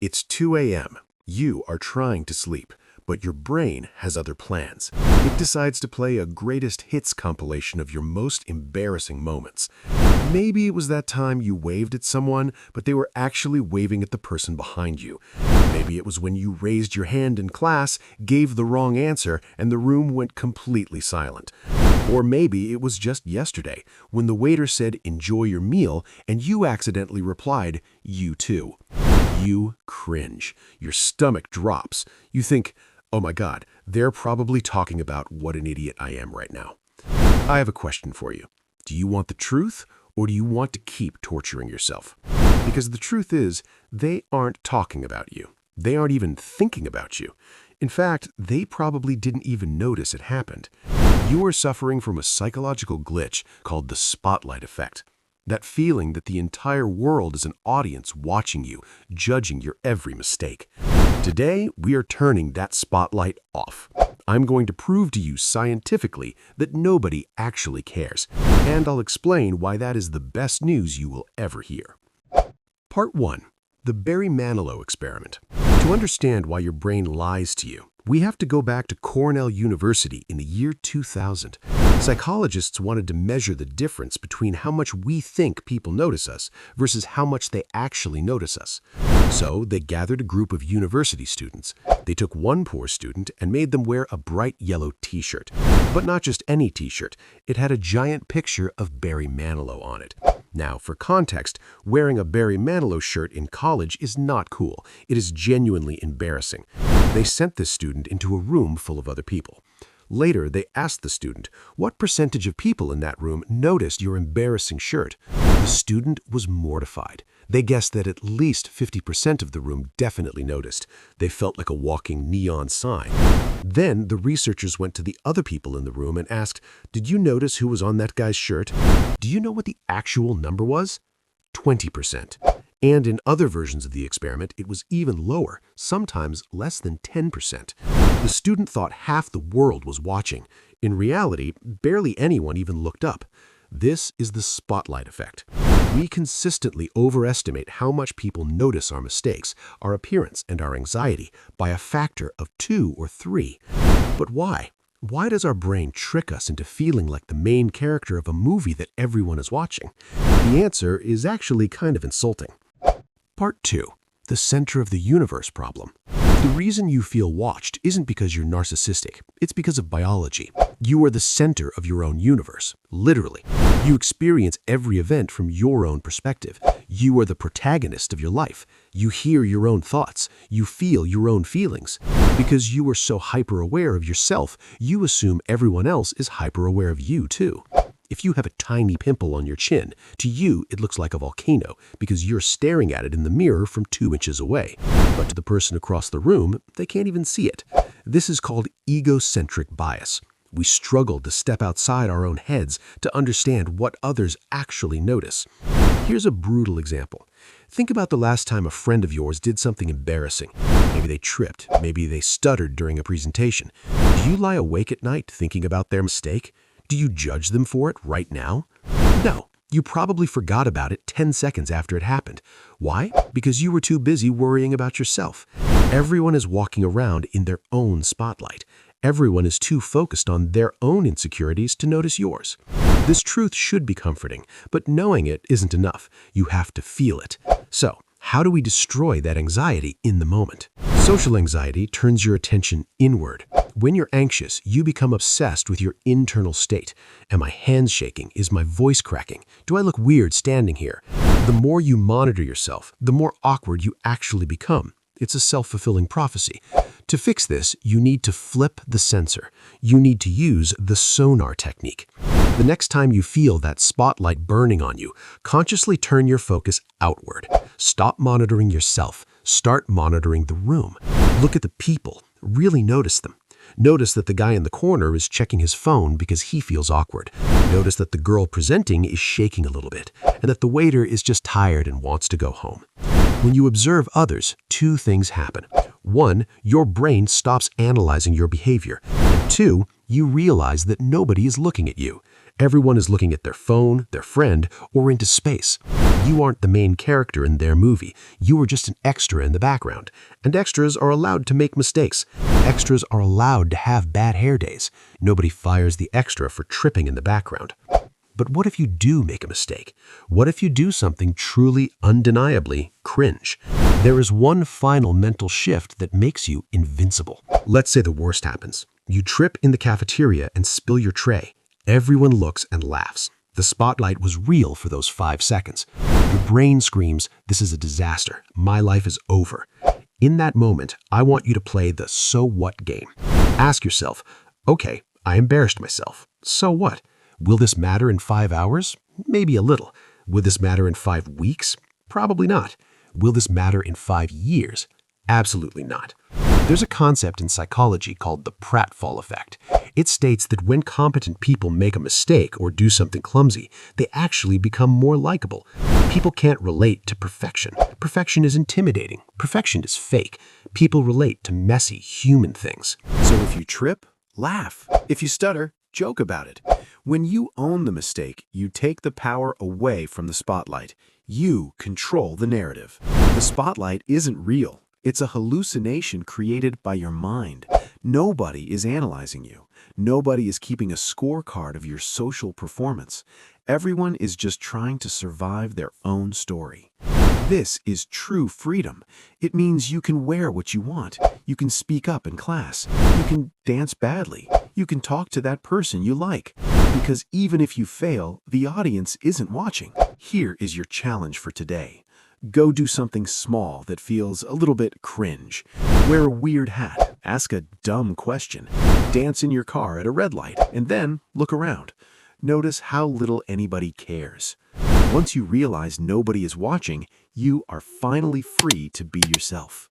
It's 2 a.m. You are trying to sleep, but your brain has other plans. It decides to play a greatest hits compilation of your most embarrassing moments. Maybe it was that time you waved at someone, but they were actually waving at the person behind you. Maybe it was when you raised your hand in class, gave the wrong answer, and the room went completely silent. Or maybe it was just yesterday, when the waiter said, "Enjoy your meal," and you accidentally replied, "You too." You cringe. Your stomach drops. You think, "Oh my God, they're probably talking about what an idiot I am right now." I have a question for you. Do you want the truth, or do you want to keep torturing yourself? Because the truth is, they aren't talking about you. They aren't even thinking about you. In fact, they probably didn't even notice it happened. You are suffering from a psychological glitch called the spotlight effect. That feeling that the entire world is an audience watching you, judging your every mistake. Today, we are turning that spotlight off. I'm going to prove to you scientifically that nobody actually cares, and I'll explain why that is the best news you will ever hear. Part 1. The Barry Manilow Experiment. To understand why your brain lies to you, we have to go back to Cornell University in the year 2000. Psychologists wanted to measure the difference between how much we think people notice us versus how much they actually notice us. So they gathered a group of university students. They took one poor student and made them wear a bright yellow t-shirt. But not just any t-shirt. It had a giant picture of Barry Manilow on it. Now, for context, wearing a Barry Manilow shirt in college is not cool. It is genuinely embarrassing. They sent this student into a room full of other people. Later, they asked the student, "What percentage of people in that room noticed your embarrassing shirt?" The student was mortified. They guessed that at least 50% of the room definitely noticed. They felt like a walking neon sign. Then the researchers went to the other people in the room and asked, "Did you notice who was on that guy's shirt?" Do you know what the actual number was? 20%. And in other versions of the experiment, it was even lower, sometimes less than 10%. The student thought half the world was watching. In reality, barely anyone even looked up. This is the spotlight effect. We consistently overestimate how much people notice our mistakes, our appearance, and our anxiety by a factor of 2 or 3. But why? Why does our brain trick us into feeling like the main character of a movie that everyone is watching? The answer is actually kind of insulting. Part 2. The center of the universe problem. The reason you feel watched isn't because you're narcissistic. It's because of biology. You are the center of your own universe, literally. You experience every event from your own perspective. You are the protagonist of your life. You hear your own thoughts. You feel your own feelings. Because you are so hyper-aware of yourself, you assume everyone else is hyper-aware of you too. If you have a tiny pimple on your chin, to you it looks like a volcano because you're staring at it in the mirror from 2 inches away. But to the person across the room, they can't even see it. This is called egocentric bias. We struggle to step outside our own heads to understand what others actually notice. Here's a brutal example. Think about the last time a friend of yours did something embarrassing. Maybe they tripped, maybe they stuttered during a presentation. Do you lie awake at night thinking about their mistake? Do you judge them for it right now? No, you probably forgot about it 10 seconds after it happened. Why? Because you were too busy worrying about yourself. Everyone is walking around in their own spotlight. Everyone is too focused on their own insecurities to notice yours. This truth should be comforting, but knowing it isn't enough. You have to feel it. So, how do we destroy that anxiety in the moment? Social anxiety turns your attention inward. When you're anxious, you become obsessed with your internal state. Am my hands shaking? Is my voice cracking? Do I look weird standing here? The more you monitor yourself, the more awkward you actually become. It's a self-fulfilling prophecy. To fix this, you need to flip the sensor. You need to use the sonar technique. The next time you feel that spotlight burning on you, consciously turn your focus outward. Stop monitoring yourself. Start monitoring the room. Look at the people. Really notice them. Notice that the guy in the corner is checking his phone because he feels awkward. Notice that the girl presenting is shaking a little bit, and that the waiter is just tired and wants to go home. When you observe others, 2 things happen. 1, your brain stops analyzing your behavior. And 2, you realize that nobody is looking at you. Everyone is looking at their phone, their friend, or into space. You aren't the main character in their movie. You are just an extra in the background. And extras are allowed to make mistakes. Extras are allowed to have bad hair days. Nobody fires the extra for tripping in the background. But what if you do make a mistake? What if you do something truly, undeniably cringe? There is one final mental shift that makes you invincible. Let's say the worst happens. You trip in the cafeteria and spill your tray. Everyone looks and laughs. The spotlight was real for those 5 seconds. Your brain screams, "This is a disaster. My life is over." In that moment, I want you to play the so what game. Ask yourself, okay, I embarrassed myself. So what? Will this matter in 5 hours? Maybe a little. Will this matter in 5 weeks? Probably not. Will this matter in 5 years? Absolutely not. There's a concept in psychology called the pratfall effect. It states that when competent people make a mistake or do something clumsy, they actually become more likable. People can't relate to perfection. Perfection is intimidating. Perfection is fake. People relate to messy, human things. So if you trip, laugh. If you stutter, joke about it. When you own the mistake, you take the power away from the spotlight. You control the narrative. The spotlight isn't real. It's a hallucination created by your mind. Nobody is analyzing you. Nobody is keeping a scorecard of your social performance. Everyone is just trying to survive their own story. This is true freedom. It means you can wear what you want. You can speak up in class. You can dance badly. You can talk to that person you like. Because even if you fail, the audience isn't watching. Here is your challenge for today. Go do something small that feels a little bit cringe. Wear a weird hat, ask a dumb question, dance in your car at a red light, and then look around. Notice how little anybody cares. Once you realize nobody is watching, you are finally free to be yourself.